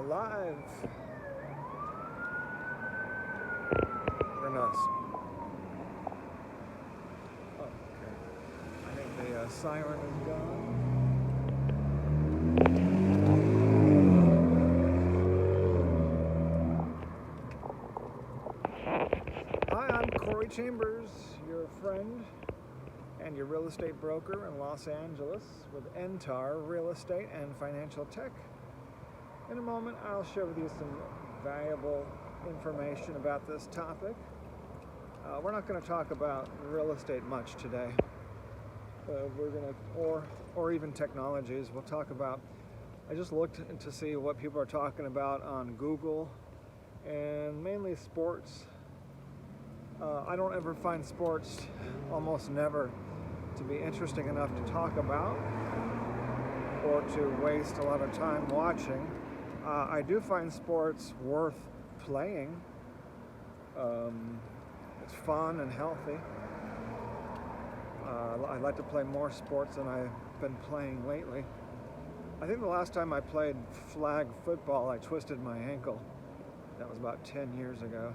live. We're not. Oh, okay. I think the siren is gone. Hi, I'm Corey Chambers, your friend and your real estate broker in Los Angeles with NTAR Real Estate and Financial Tech. In a moment, I'll share with you some valuable information about this topic. We're not going to talk about real estate much today. We're going to, or even technologies. We'll talk about. I just looked to see what people are talking about on Google, and mainly sports. I don't ever find sports, almost never, to be interesting enough to talk about or to waste a lot of time watching. I do find sports worth playing. It's fun and healthy. I like to play more sports than I've been playing lately. I think the last time I played flag football, I twisted my ankle. That was about 10 years ago.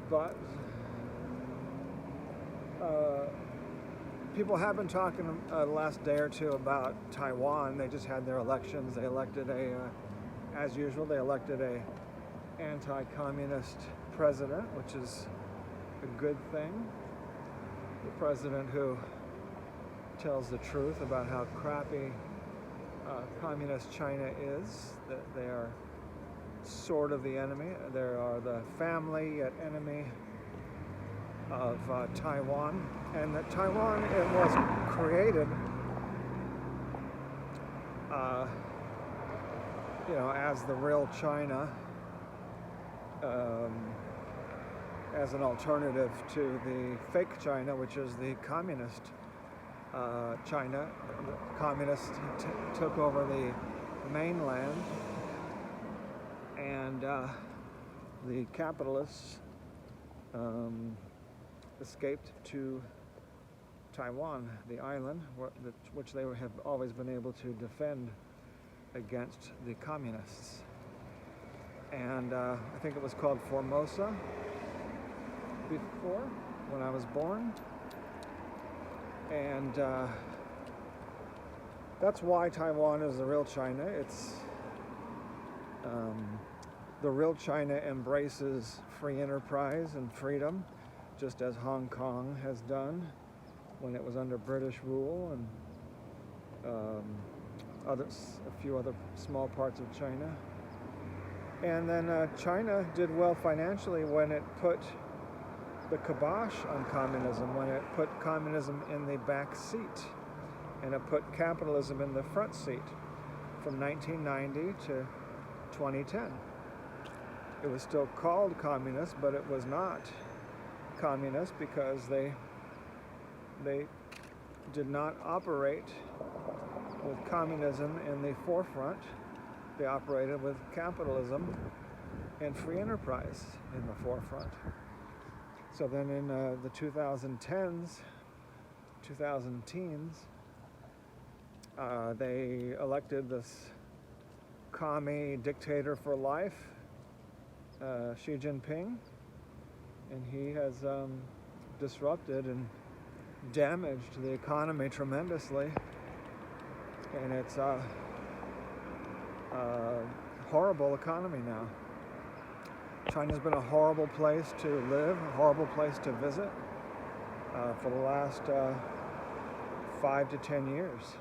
But people have been talking the last day or two about Taiwan. They just had their elections. They elected as usual, they elected a anti-communist president, which is a good thing. The president who tells the truth about how crappy communist China is, that they are sort of the enemy. They are the family yet enemy of Taiwan, and that Taiwan, it was created as the real China, as an alternative to the fake China, which is the communist China. The communists took over the mainland, and the capitalists escaped to Taiwan, the island, which they have always been able to defend against the communists. And I think it was called Formosa before, when I was born. And that's why Taiwan is the real China. It's the real China embraces free enterprise and freedom, just as Hong Kong has done when it was under British rule, and a few other small parts of China. And then China did well financially when it put the kibosh on communism, when it put communism in the back seat, and it put capitalism in the front seat from 1990 to 2010. It was still called communist, but it was not communist because they did not operate with communism in the forefront. They operated with capitalism and free enterprise in the forefront. So then in the 2010s, 2010s, they elected this commie dictator for life, Xi Jinping, and he has disrupted and damaged the economy tremendously, and it's a horrible economy now. China's been a horrible place to live, a horrible place to visit for the last 5 to 10 years.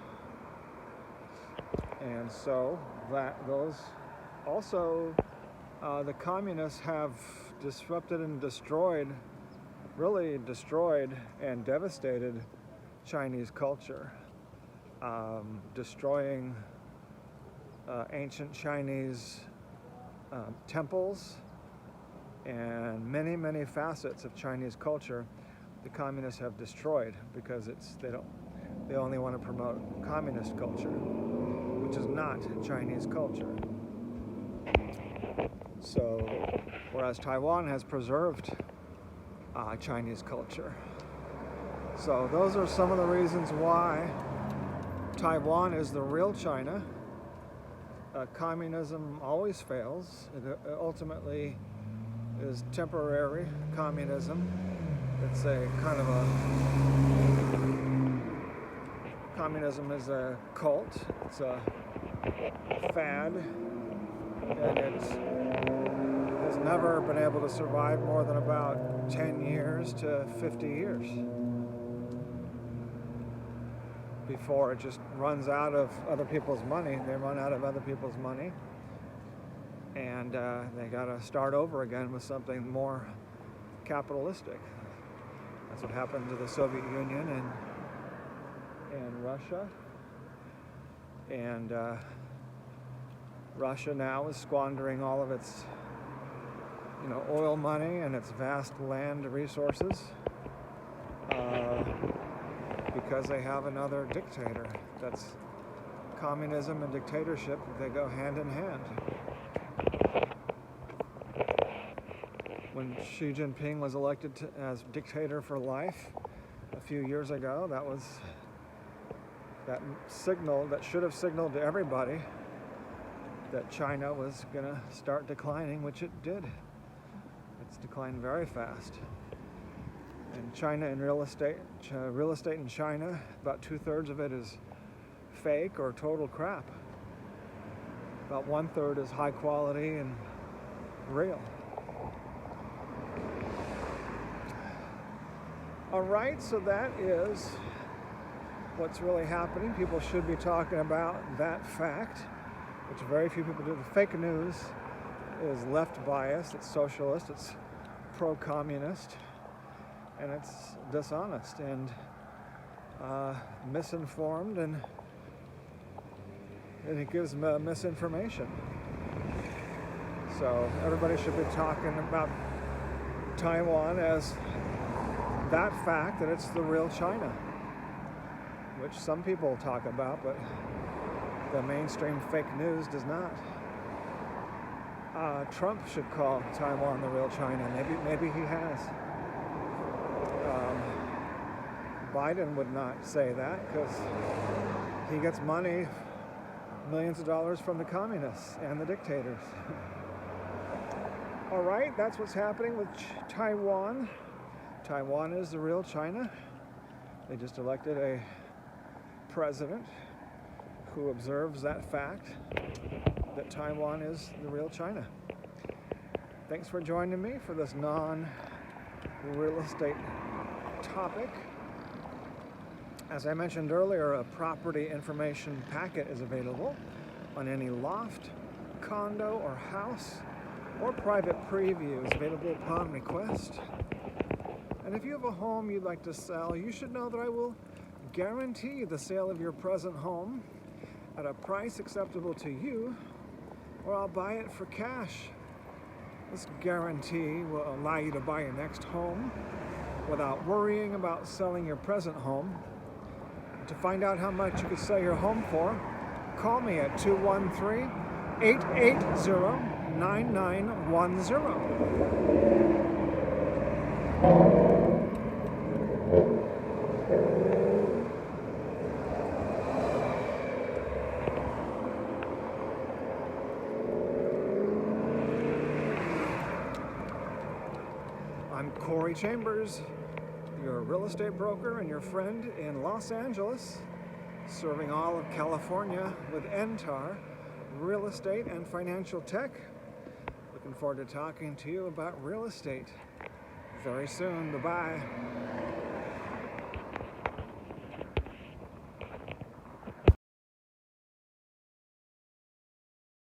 And so the communists have disrupted and really destroyed and devastated Chinese culture, destroying ancient Chinese temples and many, many facets of Chinese culture. The communists have destroyed because they only want to promote communist culture, which is not Chinese culture. So, whereas Taiwan has preserved Chinese culture. So those are some of the reasons why Taiwan is the real China. Communism always fails. It ultimately is temporary communism. It's a kind of communism is a cult. It's a fad, and it has never been able to survive more than about 10 years to 50 years before it just runs out of other people's money. They run out of other people's money, and they got to start over again with something more capitalistic. That's what happened to the Soviet Union and Russia. And Russia now is squandering all of its, oil money and its vast land resources because they have another dictator. That's communism and dictatorship. They go hand in hand. When Xi Jinping was elected as dictator for life a few years ago, that should have signaled to everybody that China was going to start declining, which it did. It's declined very fast. And China and real estate in China, about 2/3 of it is fake or total crap. About 1/3 is high quality and real. All right, so that is what's really happening. People should be talking about that fact, which very few people do. The fake news is left biased, it's socialist, it's pro-communist, and it's dishonest and misinformed, and it gives misinformation. So everybody should be talking about Taiwan as that fact, that it's the real China, which some people talk about, but the mainstream fake news does not. Trump should call Taiwan the real China. Maybe he has. Biden would not say that because he gets money, millions of dollars from the communists and the dictators. All right, that's what's happening with Taiwan. Taiwan is the real China. They just elected a president who observes that fact, that Taiwan is the real China. Thanks for joining me for this non-real estate topic. As I mentioned earlier, a property information packet is available on any loft, condo, or house, or private previews available upon request. And if you have a home you'd like to sell, you should know that I will guarantee the sale of your present home at a price acceptable to you, or I'll buy it for cash. This guarantee will allow you to buy your next home without worrying about selling your present home. To find out how much you could sell your home for, call me at 213-880-9910. I'm Corey Chambers, your real estate broker and your friend in Los Angeles, serving all of California with NTAR, real estate and financial tech. Looking forward to talking to you about real estate very soon. Bye-bye.